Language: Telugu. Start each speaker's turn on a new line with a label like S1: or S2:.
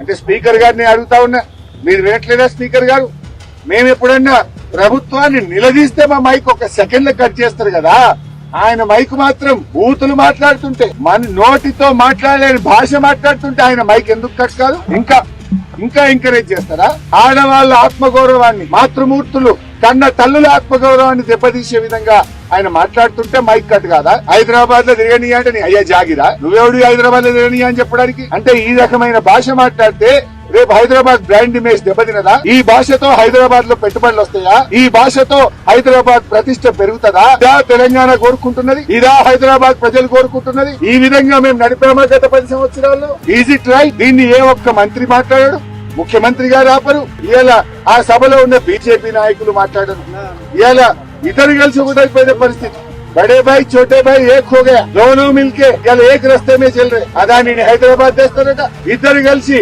S1: అంటే స్పీకర్ గారిని అడుగుతా ఉన్నా, మీరు వినట్లేదా స్పీకర్ గారు? మేము ఎప్పుడన్నా ప్రభుత్వాన్ని నిలదీస్తే మా మైక్ ఒక సెకండ్ లో కట్ చేస్తారు కదా, ఆయన మైక్ మాత్రం బూతులు మాట్లాడుతుంటే, మన నోటితో మాట్లాడలేని భాష మాట్లాడుతుంటే ఆయన మైక్ ఎందుకు కట్ కాదు? ఇంకా ఎంకరేజ్ చేస్తారా? ఆడవాళ్ళ ఆత్మగౌరవాన్ని, మాతృమూర్తులు కన్న తల్లుల ఆత్మగౌరవాన్ని దెబ్బతీసే విధంగా ఆయన మాట్లాడుతుంటే మైక్ కట్ కాదా? హైదరాబాద్ లో తిరగనియా అంటే అయ్యా జాగిరా, నువ్వెవడు హైదరాబాద్ లో తిరగనియా అని చెప్పడానికి? అంటే ఈ రకమైన భాష మాట్లాడితే రేపు హైదరాబాద్ బ్రాండ్ ఇమేజ్ దెబ్బతినదా? ఈ భాషతో హైదరాబాద్ లో పెట్టుబడులు వస్తాయా? ఈ భాషతో హైదరాబాద్ ప్రతిష్ట పెరుగుతుందా? ఇదా తెలంగాణ కోరుకుంటున్నది? ఇదా హైదరాబాద్ ప్రజలు కోరుకుంటున్నది? ఈ విధంగా మేము నడిపామా గత 10 సంవత్సరాల్లో? Is it right? దీన్ని ఏ ఒక్క మంత్రి మాట్లాడాడు? ముఖ్యమంత్రి గారు ఆపరు. ఇలా ఆ సభలో ఉన్న బీజేపీ నాయకులు మాట్లాడరు. ఇలా ఇద్దరు కలిసి ఒకటైపోయిన పరిస్థితి. बड़े भाई छोटे भाई एक हो गया, दोनों मिलके एक रास्ते में चल रहे. अदानी ने हैदराबाद तेस्तारట, ఇద్దరు కలిసి